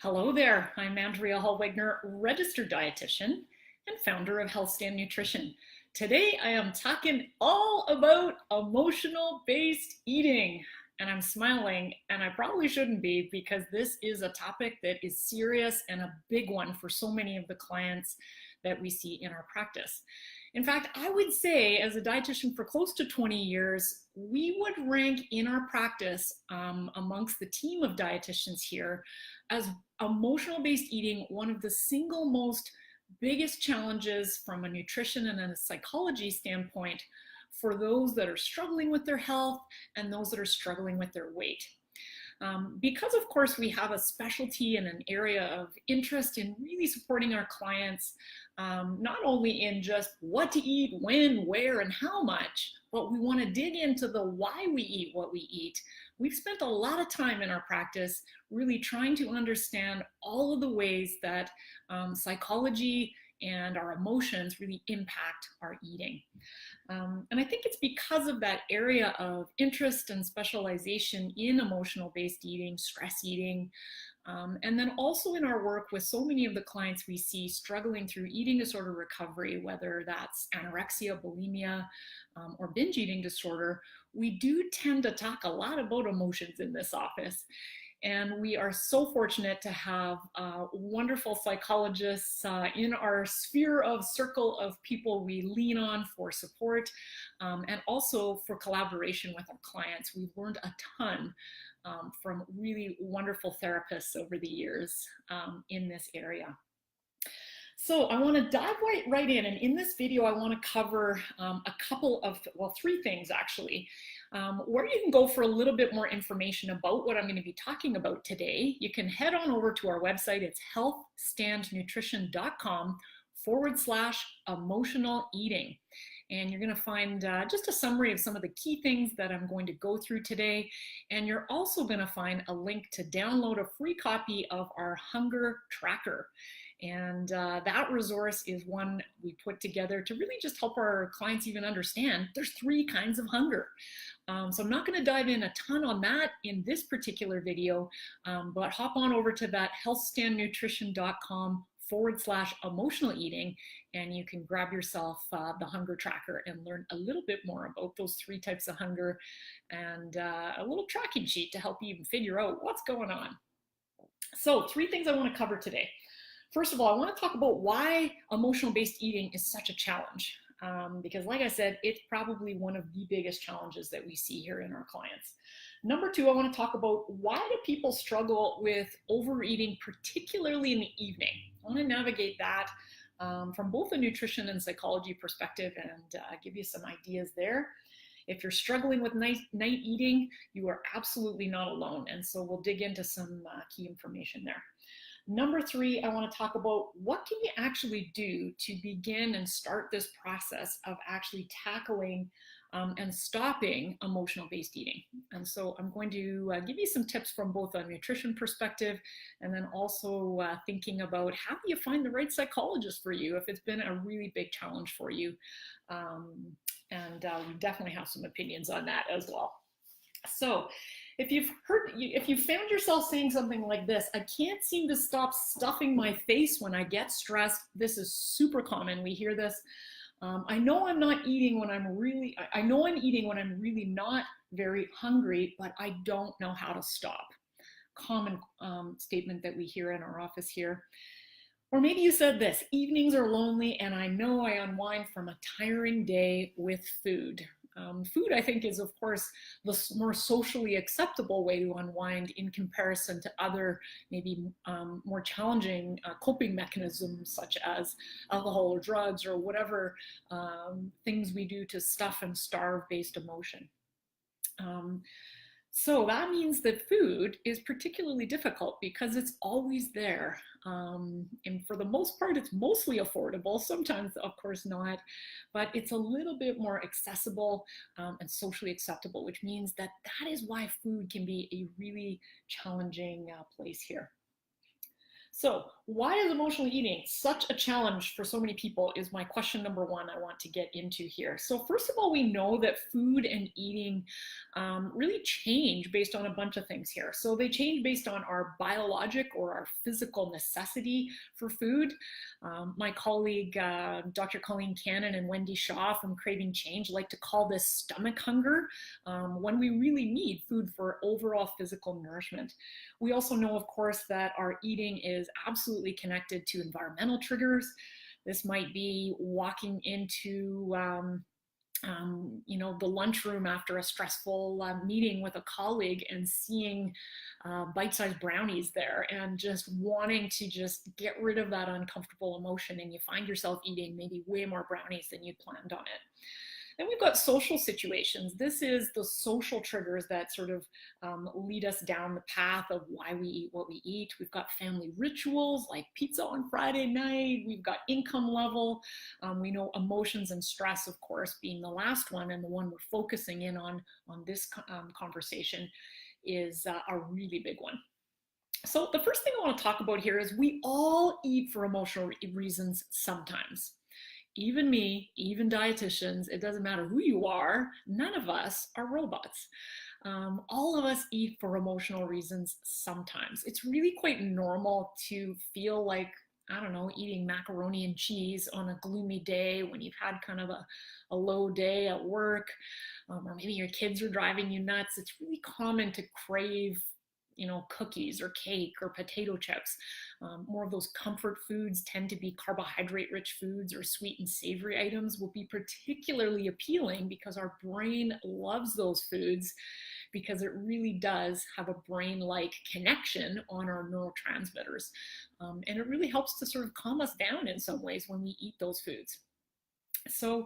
Hello there, I'm Andrea Hallwegner, registered dietitian and founder of Health Stand Nutrition. Today I am talking all about emotional-based eating, and I'm smiling, and I probably shouldn't be because this is a topic that is serious and a big one for so many of the clients that we see in our practice. In fact, I would say as a dietitian for close to 20 years, we would rank in our practice amongst the team of dietitians here as emotional-based eating one of the single most biggest challenges from a nutrition and a psychology standpoint for those that are struggling with their health and those that are struggling with their weight. Because of course we have a specialty and an area of interest in really supporting our clients, not only in just what to eat, when, where, and how much, but we want to dig into the why we eat what we eat. We've spent a lot of time in our practice really trying to understand all of the ways that psychology and our emotions really impact our eating. And I think it's because of that area of interest and specialization in emotional-based eating, stress eating, and then also in our work with so many of the clients we see struggling through eating disorder recovery, whether that's anorexia, bulimia, or binge eating disorder, we do tend to talk a lot about emotions in this office. And we are so fortunate to have wonderful psychologists in our sphere of circle of people we lean on for support and also for collaboration with our clients. We've learned a ton from really wonderful therapists over the years in this area. So I want to dive right in, and in this video I want to cover a couple of, well, three things actually, where you can go for a little bit more information about what I'm going to be talking about today. You can head on over to our website. It's healthstandnutrition.com/emotional eating. And you're going to find just a summary of some of the key things that I'm going to go through today. And you're also going to find a link to download a free copy of our hunger tracker. And that resource is one we put together to really just help our clients even understand there's three kinds of hunger. So I'm not going to dive in a ton on that in this particular video, but hop on over to that healthstandnutrition.com/emotional eating, and you can grab yourself the hunger tracker and learn a little bit more about those three types of hunger and a little tracking sheet to help you even figure out what's going on. So three things I want to cover today. First of all, I want to talk about why emotional-based eating is such a challenge. Because like I said, it's probably one of the biggest challenges that we see here in our clients. Number two, I want to talk about why do people struggle with overeating, particularly in the evening. I want to navigate that from both a nutrition and psychology perspective and give you some ideas there. If you're struggling with night eating, you are absolutely not alone. And so we'll dig into some key information there. Number three, I want to talk about what can you actually do to begin and start this process of actually tackling and stopping emotional-based eating. And so I'm going to give you some tips from both a nutrition perspective and then also thinking about how do you find the right psychologist for you if it's been a really big challenge for you. We definitely have some opinions on that as well. So if you found yourself saying something like this, I can't seem to stop stuffing my face when I get stressed. This is super common. We hear this. I know I'm eating when I'm really not very hungry, but I don't know how to stop. Common statement that we hear in our office here. Or maybe you said this, evenings are lonely and I know I unwind from a tiring day with food. Food, I think, is, of course, the more socially acceptable way to unwind in comparison to other, maybe more challenging coping mechanisms, such as alcohol or drugs or whatever things we do to stuff and starve-based emotion. So that means that food is particularly difficult because it's always there. And for the most part, it's mostly affordable. Sometimes, of course, not, but it's a little bit more accessible and socially acceptable, which means that is why food can be a really challenging place here. So, why is emotional eating such a challenge for so many people is my question number one I want to get into here. So, first of all, we know that food and eating really change based on a bunch of things here. So, they change based on our biologic or our physical necessity for food. My colleague, Dr. Colleen Cannon and Wendy Shaw from Craving Change like to call this stomach hunger when we really need food for overall physical nourishment. We also know, of course, that our eating is absolutely connected to environmental triggers. This might be walking into the lunchroom after a stressful meeting with a colleague and seeing bite-sized brownies there and just wanting to just get rid of that uncomfortable emotion, and you find yourself eating maybe way more brownies than you'd planned on it. Then we've got social situations. This is the social triggers that sort of lead us down the path of why we eat what we eat. We've got family rituals like pizza on Friday night. We've got income level. We know emotions and stress, of course, being the last one, and the one we're focusing in on this conversation is a really big one. So the first thing I want to talk about here is we all eat for emotional reasons sometimes. Even me, even dietitians, it doesn't matter who you are, none of us are robots. All of us eat for emotional reasons sometimes. It's really quite normal to feel like, I don't know, eating macaroni and cheese on a gloomy day when you've had kind of a low day at work, or maybe your kids are driving you nuts. It's really common to crave cookies or cake or potato chips. More of those comfort foods tend to be carbohydrate-rich foods, or sweet and savory items will be particularly appealing because our brain loves those foods, because it really does have a brain-like connection on our neurotransmitters. And it really helps to sort of calm us down in some ways when we eat those foods. So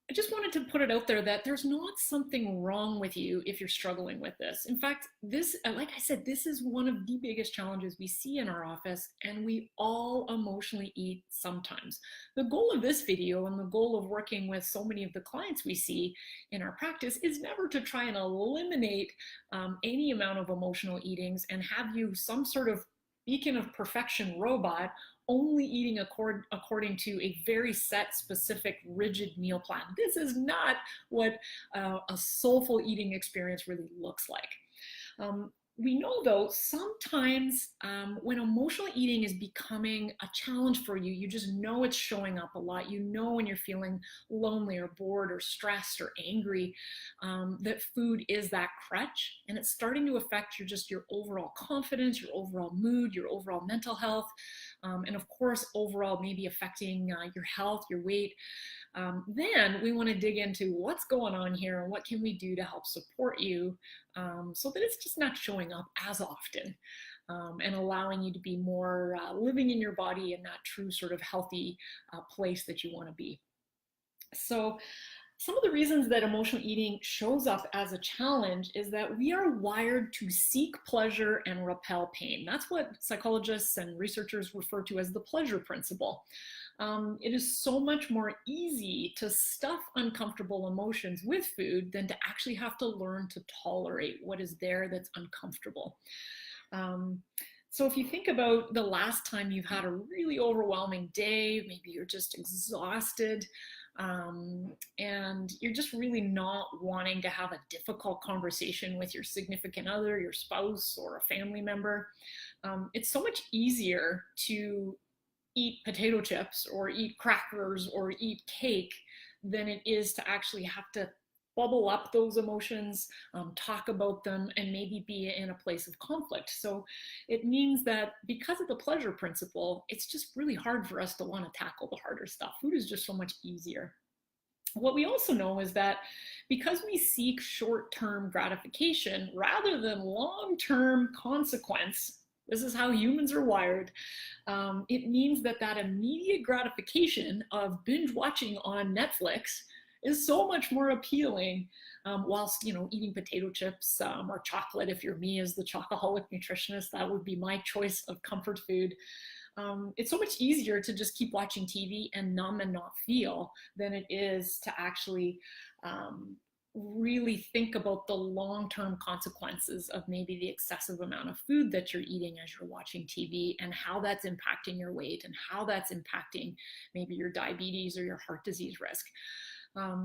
I just wanted to put it out there that there's not something wrong with you if you're struggling with this. In fact, this, like I said, this is one of the biggest challenges we see in our office, and we all emotionally eat sometimes. The goal of this video and the goal of working with so many of the clients we see in our practice is never to try and eliminate any amount of emotional eatings and have you some sort of beacon of perfection robot only eating according to a very set, specific, rigid meal plan. This is not what a soulful eating experience really looks like. We know, though, sometimes when emotional eating is becoming a challenge for you, you just know it's showing up a lot. You know when you're feeling lonely or bored or stressed or angry, that food is that crutch, and it's starting to affect your overall confidence, your overall mood, your overall mental health, and of course, overall maybe affecting your health, your weight. Then we want to dig into what's going on here and what can we do to help support you so that it's just not showing up as often, and allowing you to be more living in your body in that true sort of healthy place that you want to be. So some of the reasons that emotional eating shows up as a challenge is that we are wired to seek pleasure and repel pain. That's what psychologists and researchers refer to as the pleasure principle. It is so much more easy to stuff uncomfortable emotions with food than to actually have to learn to tolerate what is there that's uncomfortable. So if you think about the last time you've had a really overwhelming day, maybe you're just exhausted, and you're just really not wanting to have a difficult conversation with your significant other, your spouse, or a family member, it's so much easier to eat potato chips or eat crackers or eat cake than it is to actually have to bubble up those emotions, talk about them, and maybe be in a place of conflict. So it means that because of the pleasure principle, it's just really hard for us to want to tackle the harder stuff. Food is just so much easier. What we also know is that because we seek short-term gratification rather than long-term consequence, this is how humans are wired, it means that that immediate gratification of binge watching on Netflix is so much more appealing, whilst eating potato chips or chocolate. If you're me as the chocoholic nutritionist, that would be my choice of comfort food. It's so much easier to just keep watching TV and numb and not feel than it is to actually really think about the long-term consequences of maybe the excessive amount of food that you're eating as you're watching TV, and how that's impacting your weight and how that's impacting maybe your diabetes or your heart disease risk.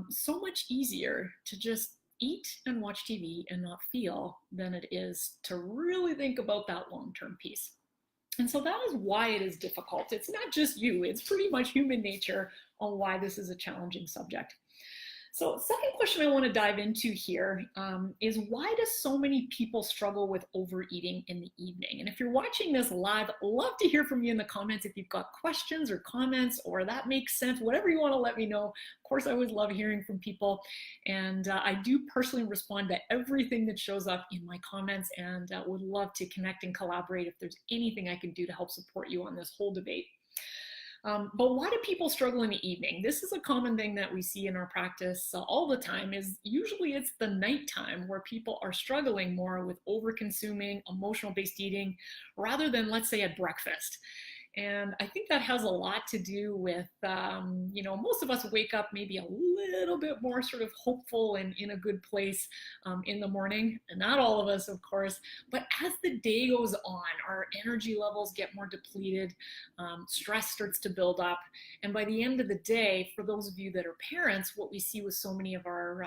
So much easier to just eat and watch TV and not feel than it is to really think about that long-term piece. And so that is why it is difficult. It's not just you, it's pretty much human nature on why this is a challenging subject. So second question I want to dive into here is, why do so many people struggle with overeating in the evening? And if you're watching this live, I'd love to hear from you in the comments if you've got questions or comments, or that makes sense, whatever you want to let me know. Of course, I always love hearing from people. And I do personally respond to everything that shows up in my comments, and would love to connect and collaborate if there's anything I can do to help support you on this whole debate. But why do people struggle in the evening? This is a common thing that we see in our practice all the time. Is usually it's the nighttime where people are struggling more with over-consuming, emotional-based eating, rather than, let's say, at breakfast. And I think that has a lot to do with, most of us wake up maybe a little bit more sort of hopeful and in a good place in the morning. And not all of us, of course, but as the day goes on, our energy levels get more depleted, stress starts to build up. And by the end of the day, for those of you that are parents, what we see with so many of our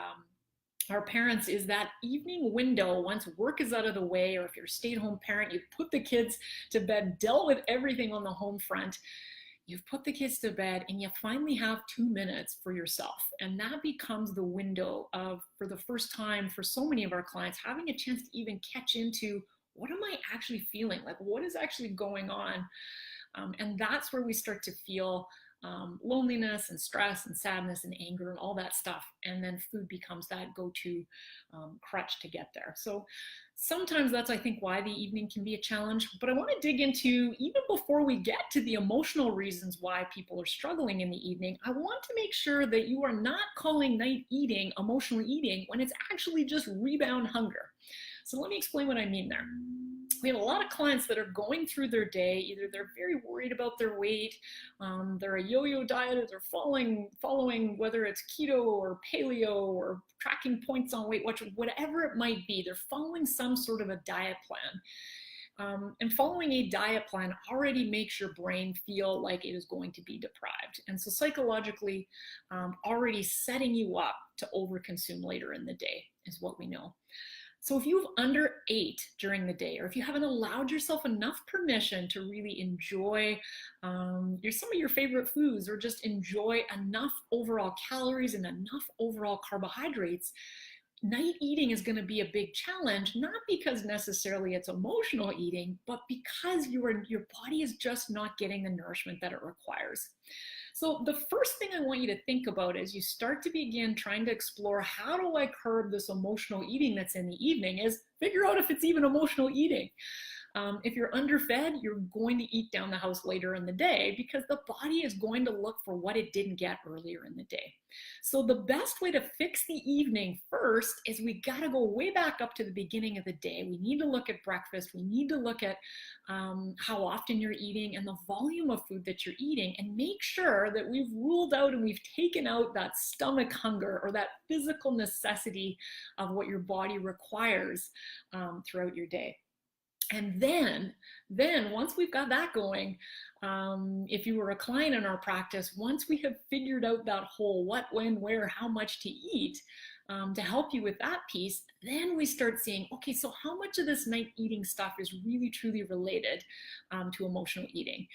parents is that evening window, once work is out of the way, or if you're a stay-at-home parent, you've put the kids to bed, dealt with everything on the home front, you've put the kids to bed, and you finally have 2 minutes for yourself. And that becomes the window of, for the first time for so many of our clients, having a chance to even catch into, what am I actually feeling? Like, what is actually going on? And that's where we start to feel loneliness and stress and sadness and anger and all that stuff. And then food becomes that go-to crutch to get there. So sometimes that's, I think, why the evening can be a challenge. But I want to dig into, even before we get to the emotional reasons why people are struggling in the evening, I want to make sure that you are not calling night eating emotional eating when it's actually just rebound hunger. So let me explain what I mean there. We have a lot of clients that are going through their day, either they're very worried about their weight, they're a yo-yo diet, or they're following whether it's keto or paleo or tracking points on Weight Watchers, whatever it might be, they're following some sort of a diet plan. And following a diet plan already makes your brain feel like it is going to be deprived. And so psychologically, already setting you up to overconsume later in the day is what we know. So if you've underate during the day, or if you haven't allowed yourself enough permission to really enjoy some of your favorite foods, or just enjoy enough overall calories and enough overall carbohydrates, night eating is going to be a big challenge, not because necessarily it's emotional eating, but because your body is just not getting the nourishment that it requires. So the first thing I want you to think about as you start to begin trying to explore, how do I curb this emotional eating that's in the evening, is figure out if it's even emotional eating. If you're underfed, you're going to eat down the house later in the day, because the body is going to look for what it didn't get earlier in the day. So the best way to fix the evening first is, we got to go way back up to the beginning of the day. We need to look at breakfast. We need to look at how often you're eating and the volume of food that you're eating, and make sure that we've ruled out and we've taken out that stomach hunger, or that physical necessity of what your body requires throughout your day. And then once we've got that going, if you were a client in our practice, once we have figured out that whole what, when, where, how much to eat, to help you with that piece, then we start seeing, okay, so how much of this night eating stuff is really truly related to emotional eating?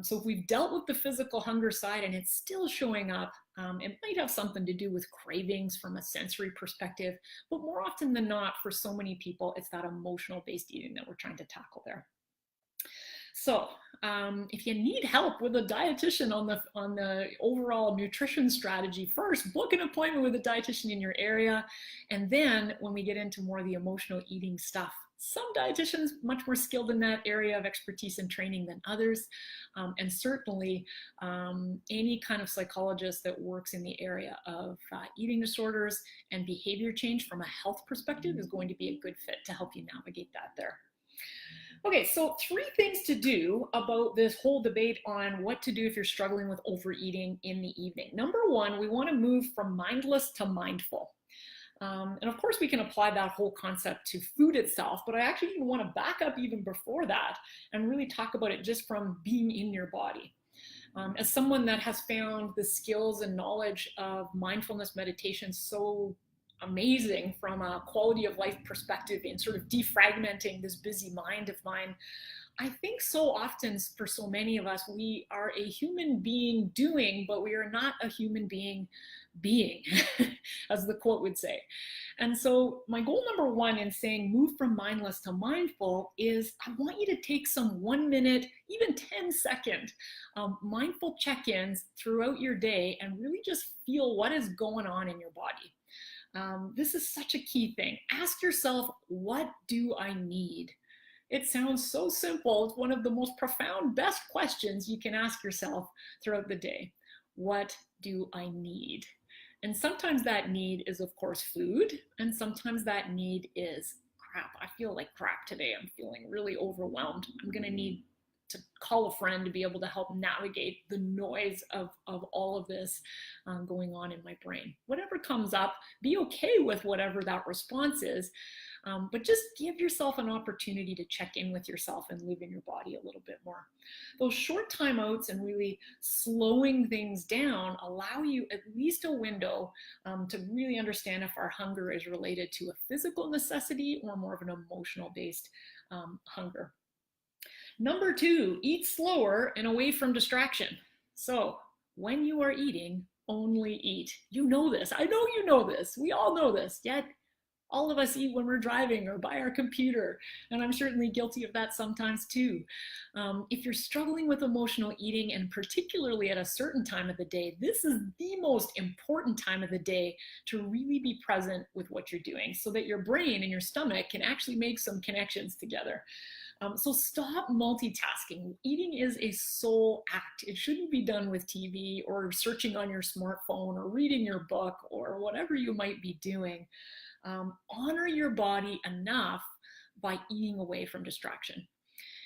So if we've dealt with the physical hunger side and it's still showing up, it might have something to do with cravings from a sensory perspective, but more often than not, for so many people, it's that emotional based eating that we're trying to tackle there. So if you need help with a dietitian on the overall nutrition strategy, first book an appointment with a dietitian in your area. And then when we get into more of the emotional eating stuff, some dietitians much more skilled in that area of expertise and training than others. And certainly any kind of psychologist that works in the area of eating disorders and behavior change from a health perspective is going to be a good fit to help you navigate that there. Okay, so 3 things to do about this whole debate on what to do if you're struggling with overeating in the evening. Number 1, we want to move from mindless to mindful. And of course, we can apply that whole concept to food itself, but I actually even want to back up even before that and really talk about it just from being in your body. As someone that has found the skills and knowledge of mindfulness meditation so amazing from a quality of life perspective in sort of defragmenting this busy mind of mine, I think so often for so many of us, we are a human being doing, but we are not a human being being, as the quote would say. And so my goal number one in saying move from mindless to mindful is I want you to take some 1 minute, even 10-second mindful check-ins throughout your day and really just feel what is going on in your body. This is such a key thing. Ask yourself, what do I need? It sounds so simple. It's one of the most profound, best questions you can ask yourself throughout the day. What do I need? And sometimes that need is, of course, food. And sometimes that need is crap. I feel like crap today. I'm feeling really overwhelmed. I'm going to need to call a friend to be able to help navigate the noise of all of this going on in my brain. Whatever comes up, be okay with whatever that response is. But just give yourself an opportunity to check in with yourself and live in your body a little bit more. Those short timeouts and really slowing things down allow you at least a window to really understand if our hunger is related to a physical necessity or more of an emotional based hunger. Number two, eat slower and away from distraction. So when you are eating, only eat. You know this. I know you know this. We all know this. Yet all of us eat when we're driving or by our computer, and I'm certainly guilty of that sometimes too. If you're struggling with emotional eating, and particularly at a certain time of the day, this is the most important time of the day to really be present with what you're doing so that your brain and your stomach can actually make some connections together. So stop multitasking. Eating is a soul act. It shouldn't be done with TV or searching on your smartphone or reading your book or whatever you might be doing. Honor your body enough by eating away from distraction.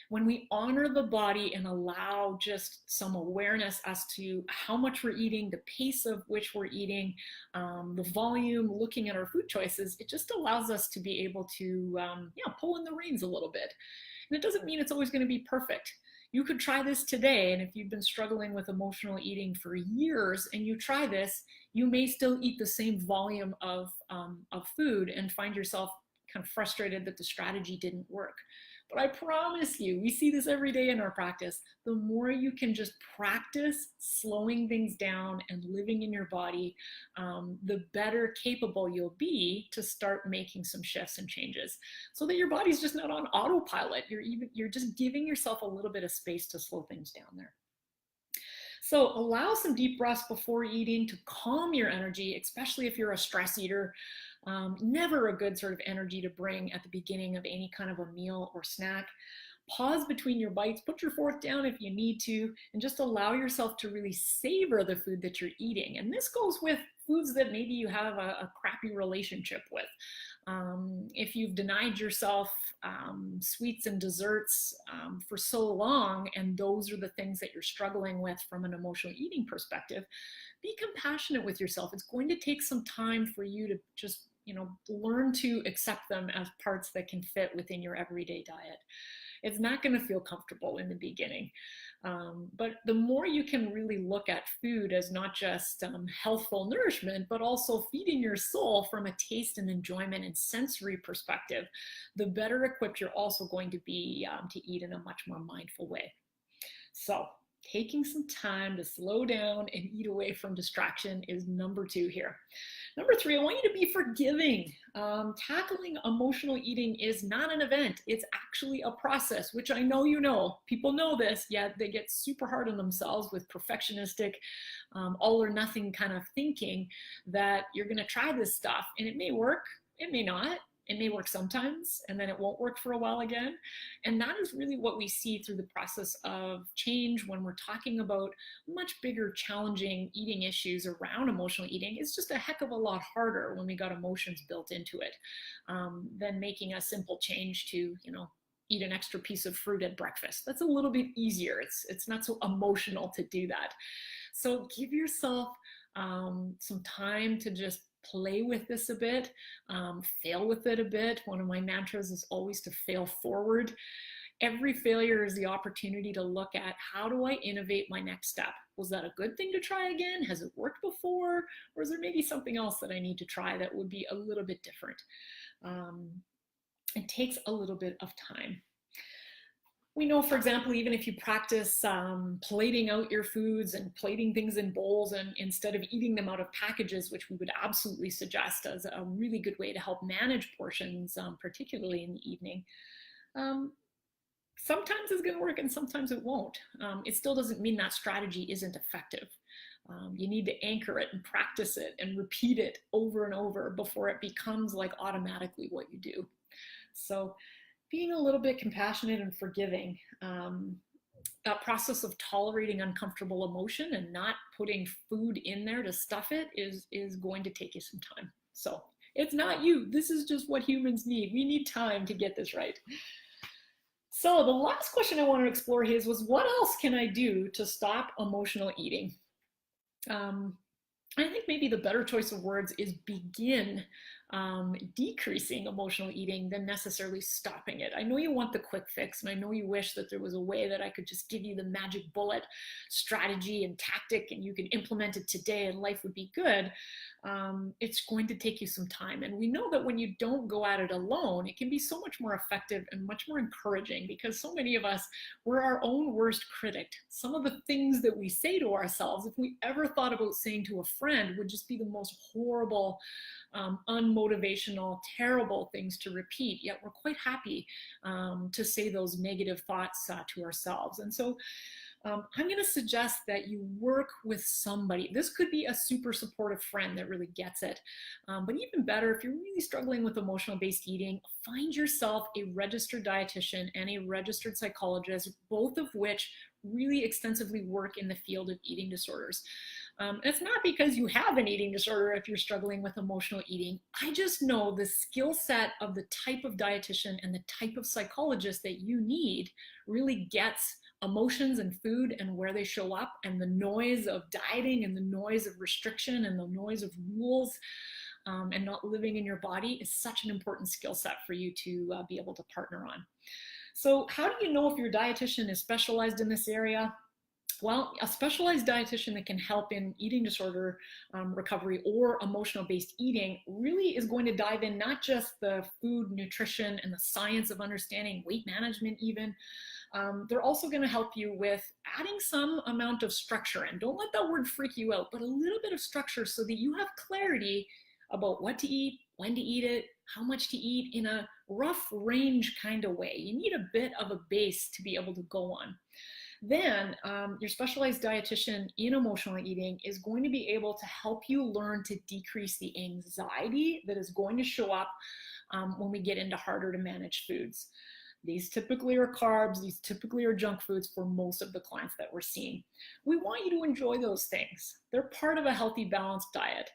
When we honor the body and allow just some awareness as to how much we're eating, the pace of which we're eating, the volume, looking at our food choices, it just allows us to be able to pull in the reins a little bit. And it doesn't mean it's always going to be perfect. You could try this today, and if you've been struggling with emotional eating for years and you try this, you may still eat the same volume of food and find yourself kind of frustrated that the strategy didn't work. But I promise you, we see this every day in our practice, the more you can just practice slowing things down and living in your body, the better capable you'll be to start making some shifts and changes so that your body's just not on autopilot. You're just giving yourself a little bit of space to slow things down there. So allow some deep breaths before eating to calm your energy, especially if you're a stress eater. Never a good sort of energy to bring at the beginning of any kind of a meal or snack. Pause between your bites, put your fork down if you need to, and just allow yourself to really savor the food that you're eating. And this goes with foods that maybe you have a crappy relationship with. If you've denied yourself sweets and desserts for so long, and those are the things that you're struggling with from an emotional eating perspective, be compassionate with yourself. It's going to take some time for you to just learn to accept them as parts that can fit within your everyday diet. It's not going to feel comfortable in the beginning. But the more you can really look at food as not just healthful nourishment, but also feeding your soul from a taste and enjoyment and sensory perspective, the better equipped you're also going to be to eat in a much more mindful way. So taking some time to slow down and eat away from distraction is number two here. Number three, I want you to be forgiving. Tackling emotional eating is not an event. It's actually a process, which I know you know. People know this, yet they get super hard on themselves with perfectionistic, all or nothing kind of thinking that you're going to try this stuff. And it may work, it may not. It may work sometimes, and then it won't work for a while again. And that is really what we see through the process of change when we're talking about much bigger, challenging eating issues around emotional eating. It's just a heck of a lot harder when we got emotions built into it than making a simple change to, eat an extra piece of fruit at breakfast. That's a little bit easier. It's not so emotional to do that. So give yourself some time to just play with this a bit, fail with it a bit. One of my mantras is always to fail forward. Every failure is the opportunity to look at, how do I innovate my next step? Was that a good thing to try again? Has it worked before? Or is there maybe something else that I need to try that would be a little bit different? It takes a little bit of time. We know, for example, even if you practice plating out your foods and plating things in bowls, and instead of eating them out of packages, which we would absolutely suggest as a really good way to help manage portions, particularly in the evening, sometimes it's going to work and sometimes it won't. It still doesn't mean that strategy isn't effective. You need to anchor it and practice it and repeat it over and over before it becomes like automatically what you do. So being a little bit compassionate and forgiving, that process of tolerating uncomfortable emotion and not putting food in there to stuff it is going to take you some time. So it's not you. This is just what humans need. We need time to get this right. So the last question I want to explore here was, what else can I do to stop emotional eating? I think maybe the better choice of words is begin decreasing emotional eating than necessarily stopping it. I know you want the quick fix, and I know you wish that there was a way that I could just give you the magic bullet strategy and tactic and you could implement it today and life would be good. It's going to take you some time. And we know that when you don't go at it alone, it can be so much more effective and much more encouraging, because so many of us, we're our own worst critic. Some of the things that we say to ourselves, if we ever thought about saying to a friend, would just be the most horrible, unmotivational, terrible things to repeat, yet we're quite happy to say those negative thoughts to ourselves. And so I'm going to suggest that you work with somebody. This could be a super supportive friend that really gets it. But even better, if you're really struggling with emotional-based eating, find yourself a registered dietitian and a registered psychologist, both of which really extensively work in the field of eating disorders. It's not because you have an eating disorder if you're struggling with emotional eating. I just know the skill set of the type of dietitian and the type of psychologist that you need really gets emotions and food and where they show up, and the noise of dieting and the noise of restriction and the noise of rules and not living in your body is such an important skill set for you to be able to partner on. So how do you know if your dietitian is specialized in this area? Well, a specialized dietitian that can help in eating disorder recovery or emotional-based eating really is going to dive in not just the food, nutrition, and the science of understanding weight management even. They're also going to help you with adding some amount of structure. And don't let that word freak you out, but a little bit of structure so that you have clarity about what to eat, when to eat it, how much to eat in a rough range kind of way. You need a bit of a base to be able to go on. Then your specialized dietitian in emotional eating is going to be able to help you learn to decrease the anxiety that is going to show up when we get into harder to manage foods. These typically are carbs, these typically are junk foods for most of the clients that we're seeing. We want you to enjoy those things. They're part of a healthy, balanced diet.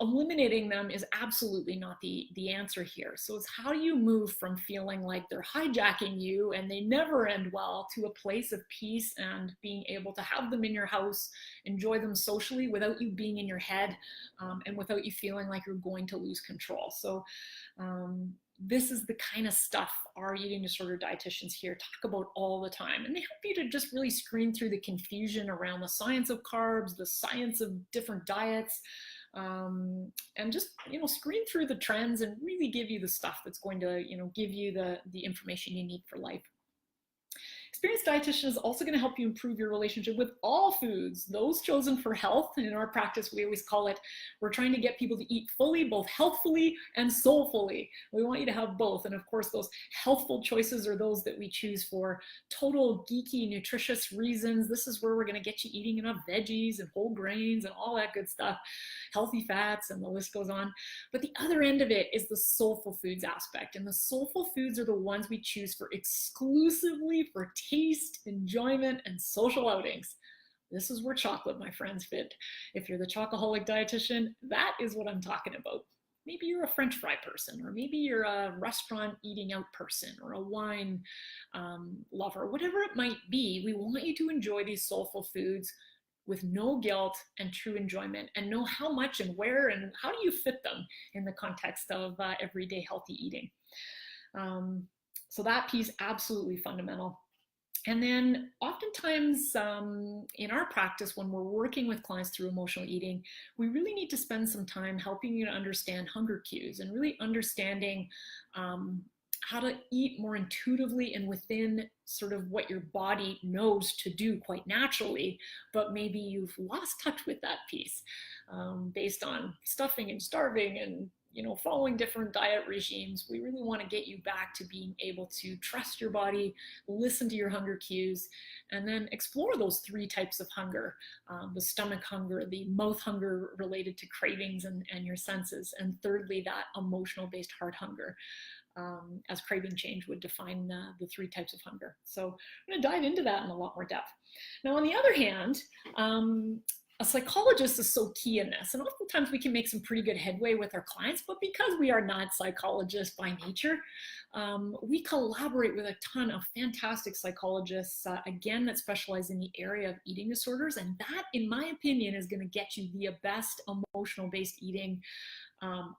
Eliminating them is absolutely not the answer here. So it's how do you move from feeling like they're hijacking you and they never end well to a place of peace and being able to have them in your house, enjoy them socially without you being in your head and without you feeling like you're going to lose control. So this is the kind of stuff our eating disorder dietitians here talk about all the time. And they help you to just really screen through the confusion around the science of carbs, the science of different diets, and just screen through the trends and really give you the stuff that's going to give you the information you need for life. Experienced dietitian is also going to help you improve your relationship with all foods, those chosen for health. And in our practice, we always call it, we're trying to get people to eat fully, both healthfully and soulfully. We want you to have both. And of course, those healthful choices are those that we choose for total geeky, nutritious reasons. This is where we're going to get you eating enough veggies and whole grains and all that good stuff, healthy fats, and the list goes on. But the other end of it is the soulful foods aspect. And the soulful foods are the ones we choose for exclusively for taste, enjoyment, and social outings. This is where chocolate, my friends, fit. If you're the chocoholic dietitian, that is what I'm talking about. Maybe you're a French fry person, or maybe you're a restaurant eating out person, or a wine lover, whatever it might be. We want you to enjoy these soulful foods with no guilt and true enjoyment, and know how much and where and how do you fit them in the context of everyday healthy eating. So that piece, absolutely fundamental. And then oftentimes in our practice, when we're working with clients through emotional eating, we really need to spend some time helping you to understand hunger cues and really understanding how to eat more intuitively and within sort of what your body knows to do quite naturally, but maybe you've lost touch with that piece based on stuffing and starving and following different diet regimes. We really want to get you back to being able to trust your body, listen to your hunger cues, and then explore those 3 types of hunger: the stomach hunger, the mouth hunger related to cravings and your senses, and thirdly, that emotional-based heart hunger. As craving change would define the 3 types of hunger. So I'm going to dive into that in a lot more depth. Now, on the other hand, a psychologist is so key in this, and oftentimes we can make some pretty good headway with our clients, but because we are not psychologists by nature, we collaborate with a ton of fantastic psychologists, again, that specialize in the area of eating disorders, and that, in my opinion, is going to get you the best emotional-based eating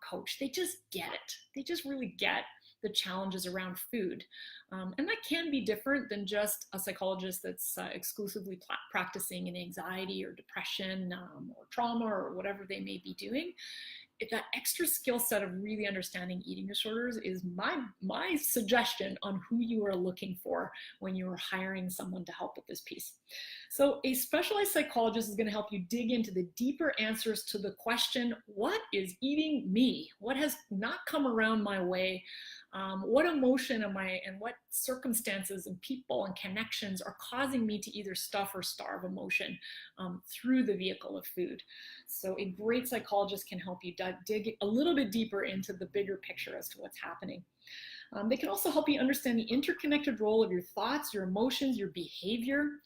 coach. They just get it. They just really get the challenges around food. And that can be different than just a psychologist that's exclusively practicing in anxiety or depression or trauma or whatever they may be doing. That extra skill set of really understanding eating disorders is my suggestion on who you are looking for when you are hiring someone to help with this piece. So a specialized psychologist is going to help you dig into the deeper answers to the question, what is eating me? What has not come around my way? What emotion am I, and what circumstances and people and connections are causing me to either stuff or starve emotion through the vehicle of food? So a great psychologist can help you dig a little bit deeper into the bigger picture as to what's happening. They can also help you understand the interconnected role of your thoughts, your emotions, your behavior.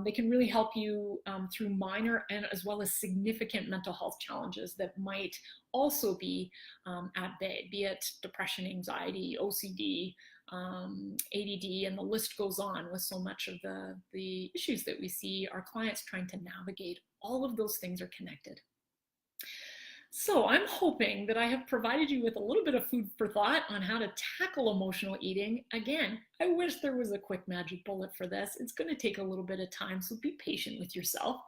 They can really help you through minor and as well as significant mental health challenges that might also be at bay, be it depression, anxiety, OCD, ADD, and the list goes on with so much of the issues that we see our clients trying to navigate. All of those things are connected. So I'm hoping that I have provided you with a little bit of food for thought on how to tackle emotional eating. Again, I wish there was a quick magic bullet for this. It's going to take a little bit of time, so be patient with yourself.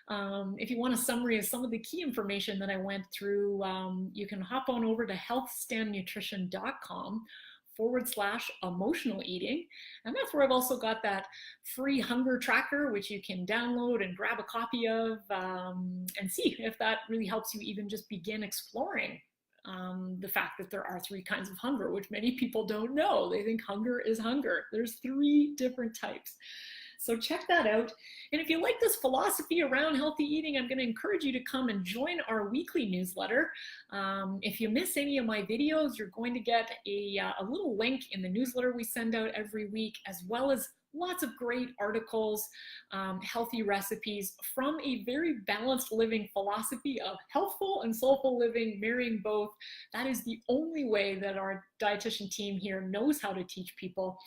If you want a summary of some of the key information that I went through, you can hop on over to healthstandnutrition.com/emotional eating. And that's where I've also got that free hunger tracker, which you can download and grab a copy of and see if that really helps you even just begin exploring the fact that there are 3 kinds of hunger, which many people don't know. They think hunger is hunger. There's 3 different types. So check that out. And if you like this philosophy around healthy eating, I'm going to encourage you to come and join our weekly newsletter. If you miss any of my videos, you're going to get a little link in the newsletter we send out every week, as well as lots of great articles, healthy recipes from a very balanced living philosophy of healthful and soulful living, marrying both. That is the only way that our dietitian team here knows how to teach people.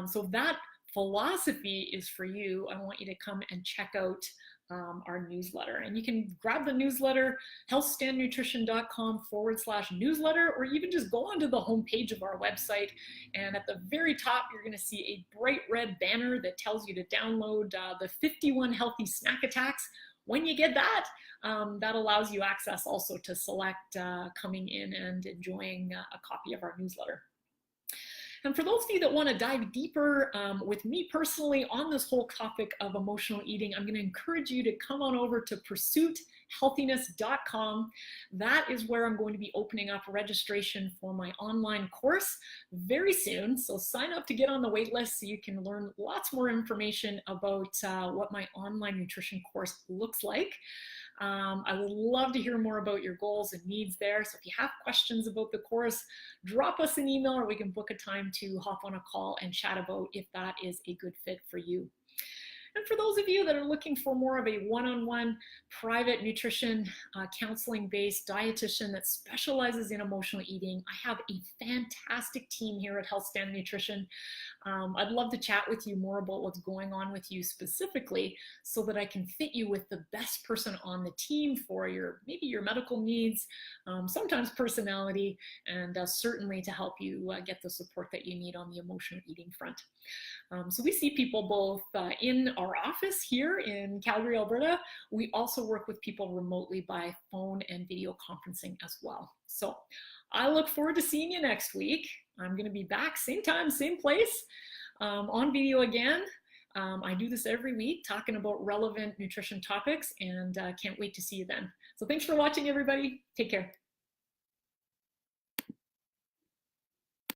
So that philosophy is for you. I want you to come and check out our newsletter. And you can grab the newsletter, healthstandnutrition.com/newsletter, or even just go onto the homepage of our website. And at the very top, you're going to see a bright red banner that tells you to download the 51 Healthy Snack Attacks. When you get that, that allows you access also to select coming in and enjoying a copy of our newsletter. And for those of you that want to dive deeper with me personally on this whole topic of emotional eating, I'm going to encourage you to come on over to pursuithealthiness.com. That is where I'm going to be opening up registration for my online course very soon. So sign up to get on the wait list so you can learn lots more information about what my online nutrition course looks like. I would love to hear more about your goals and needs there. So if you have questions about the course, drop us an email or we can book a time to hop on a call and chat about if that is a good fit for you. And for those of you that are looking for more of a one-on-one private nutrition counseling-based dietitian that specializes in emotional eating, I have a fantastic team here at HealthStand Nutrition. I'd love to chat with you more about what's going on with you specifically so that I can fit you with the best person on the team for maybe your medical needs, sometimes personality, and certainly to help you get the support that you need on the emotional eating front. So we see people both in our office here in Calgary, Alberta. We also work with people remotely by phone and video conferencing as well. So I look forward to seeing you next week. I'm going to be back same time, same place, on video again. I do this every week, talking about relevant nutrition topics, and can't wait to see you then. So thanks for watching, everybody. Take care.